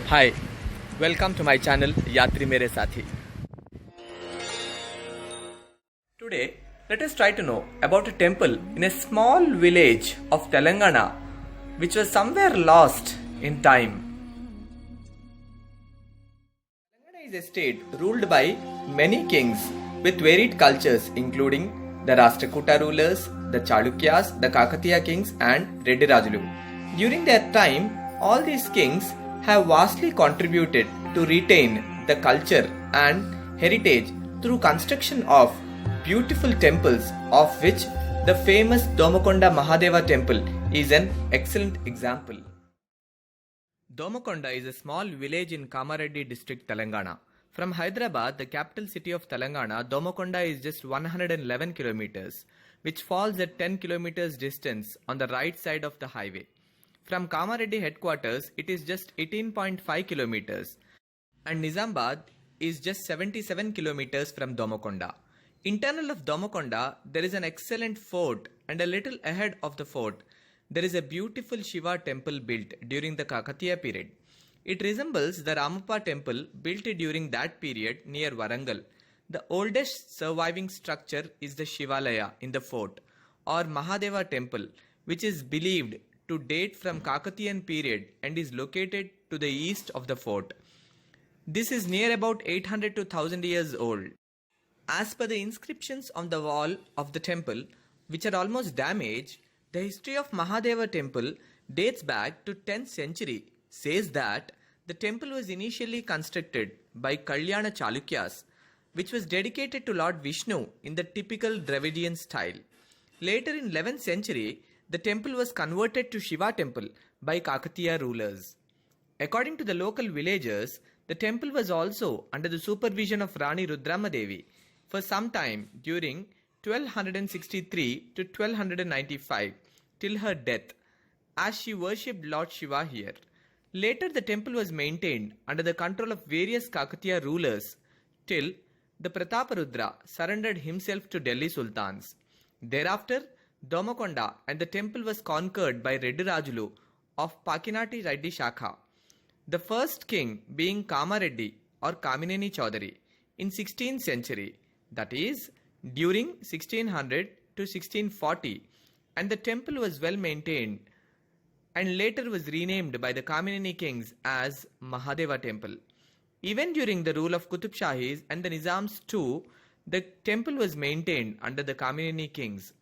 Hi, welcome to my channel Yatri Mere Sathi. Today, let us try to know about a temple in a small village of Telangana which was somewhere lost in time. Telangana is a state ruled by many kings with varied cultures including the Rashtrakuta rulers, the Chalukyas, the Kakatiya kings and Reddy Rajulu. During their time, all these kings have vastly contributed to retain the culture and heritage through construction of beautiful temples, of which the famous Domakonda Mahadeva temple is an excellent example. Domakonda is a small village in Kamareddy district, Telangana. From Hyderabad, the capital city of Telangana, Domakonda is just 111 kilometers, which falls at 10 kilometers distance on the right side of the highway. From Kamareddy headquarters, it is just 18.5 kilometers, and Nizamabad is just 77 kilometers from Domakonda. Internal of Domakonda, there is an excellent fort, and a little ahead of the fort, there is a beautiful Shiva temple built during the Kakatiya period. It resembles the Ramappa temple built during that period near Warangal. The oldest surviving structure is the Shivalaya in the fort, or Mahadeva temple, which is believed to date from Kakatiyan period and is located to the east of the fort. This is near about 800 to 1000 years old. As per the inscriptions on the wall of the temple, which are almost damaged, the history of Mahadeva temple dates back to 10th century, says that the temple was initially constructed by Kalyana Chalukyas, which was dedicated to Lord Vishnu in the typical Dravidian style. Later in 11th century, the temple was converted to Shiva temple by Kakatiya rulers. According to the local villagers, the temple was also under the supervision of Rani Rudramadevi for some time during 1263 to 1295 till her death, as she worshipped Lord Shiva here. Later the temple was maintained under the control of various Kakatiya rulers till the Prataparudra surrendered himself to Delhi Sultans. Thereafter, Domakonda and the temple was conquered by Reddy Rajulu of Pakinati Reddy Shakha, the first king being Kamareddy or Kamineni Chaudhary in 16th century, that is during 1600 to 1640, and the temple was well maintained and later was renamed by the Kamineni kings as Mahadeva temple. Even during the rule of Qutub Shahis and the Nizams too, the temple was maintained under the Kamineni kings.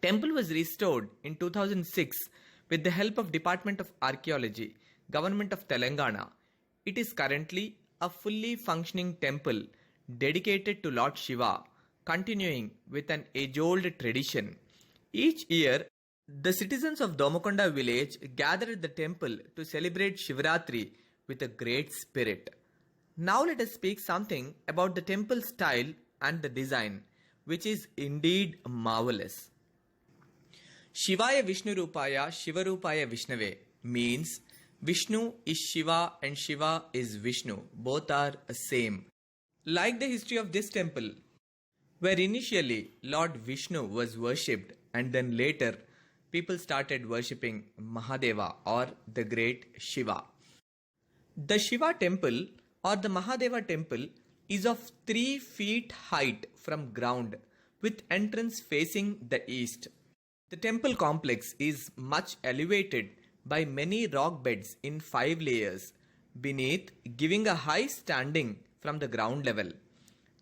Temple was restored in 2006 with the help of Department of Archaeology, Government of Telangana. It is currently a fully functioning temple dedicated to Lord Shiva, continuing with an age-old tradition. Each year, the citizens of Domakonda village gather at the temple to celebrate Shivratri with a great spirit. Now let us speak something about the temple style and the design, which is indeed marvelous. Shivaya Vishnu Rupaya Shiva Rupaya Vishnave means Vishnu is Shiva and Shiva is Vishnu. Both are same. Like the history of this temple, where initially Lord Vishnu was worshipped and then later people started worshipping Mahadeva or the great Shiva. The Shiva temple or the Mahadeva temple is of 3 feet height from ground with entrance facing the east. The temple complex is much elevated by many rock beds in 5 layers beneath, giving a high standing from the ground level.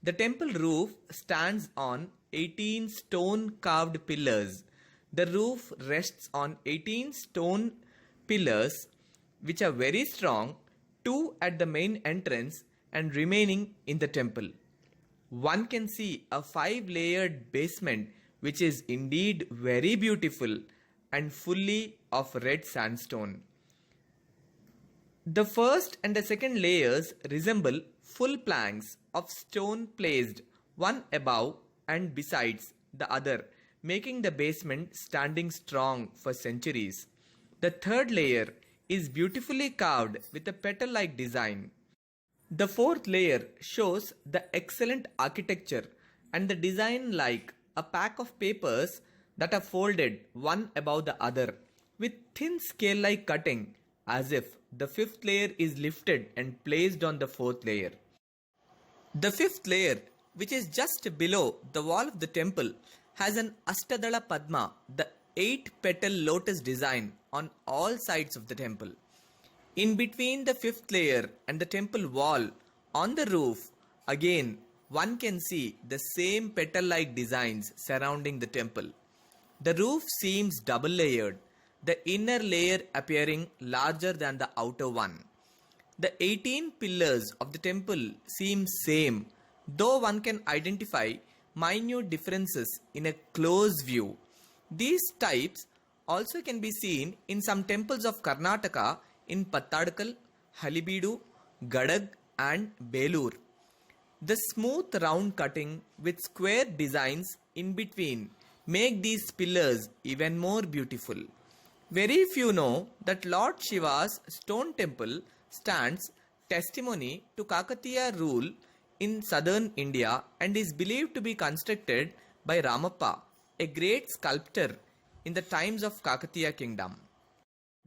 The temple roof stands on 18 stone carved pillars. The roof rests on 18 stone pillars which are very strong, 2 at the main entrance and remaining in the temple. One can see a 5-layered basement which is indeed very beautiful and fully of red sandstone. The first and the second layers resemble full planks of stone placed one above and besides the other, making the basement standing strong for centuries. The third layer is beautifully carved with a petal-like design. The fourth layer shows the excellent architecture and the design like a pack of papers that are folded one above the other with thin scale-like cutting as if the fifth layer is lifted and placed on the fourth layer. The fifth layer, which is just below the wall of the temple, has an Ashtadala Padma, the 8-petal lotus design on all sides of the temple. In between the fifth layer and the temple wall, on the roof, again one can see the same petal-like designs surrounding the temple. The roof seems double layered, the inner layer appearing larger than the outer one. The 18 pillars of the temple seem same, though one can identify minute differences in a close view. These types also can be seen in some temples of Karnataka in Pattadakal, Halebeedu, Gadag and Belur. The smooth round cutting with square designs in between make these pillars even more beautiful. Very few know that Lord Shiva's stone temple stands testimony to Kakatiya rule in southern India and is believed to be constructed by Ramappa, a great sculptor in the times of Kakatiya kingdom.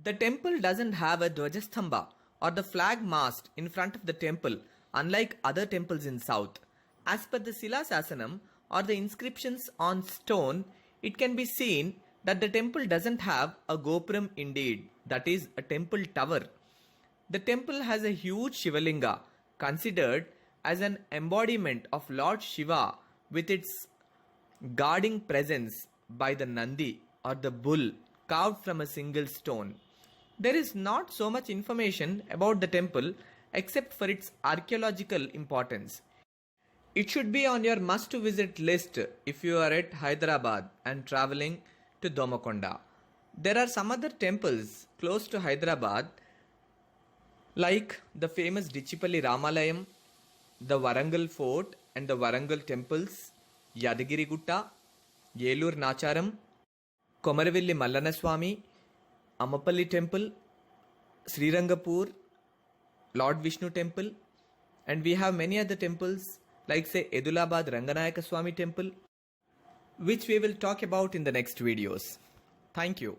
The temple doesn't have a Dwajastambha or the flag mast in front of the temple, unlike other temples in south. As per the Sila Sasanam or the inscriptions on stone, it can be seen that the temple doesn't have a Gopuram indeed, that is a temple tower. The temple has a huge Shivalinga, considered as an embodiment of Lord Shiva with its guarding presence by the Nandi or the bull carved from a single stone. There is not so much information about the temple except for its archaeological importance. It should be on your must-to-visit list if you are at Hyderabad and travelling to Domakonda. There are some other temples close to Hyderabad like the famous Dichipalli Ramalayam, the Warangal Fort and the Warangal temples, Yadagiri Gutta, Yelur Nacharam, Komaravilli Mallanaswamy, Amapalli temple, Srirangapur, Lord Vishnu temple, and we have many other temples like say Edulabad Ranganayaka Swami temple, which we will talk about in the next videos. Thank you.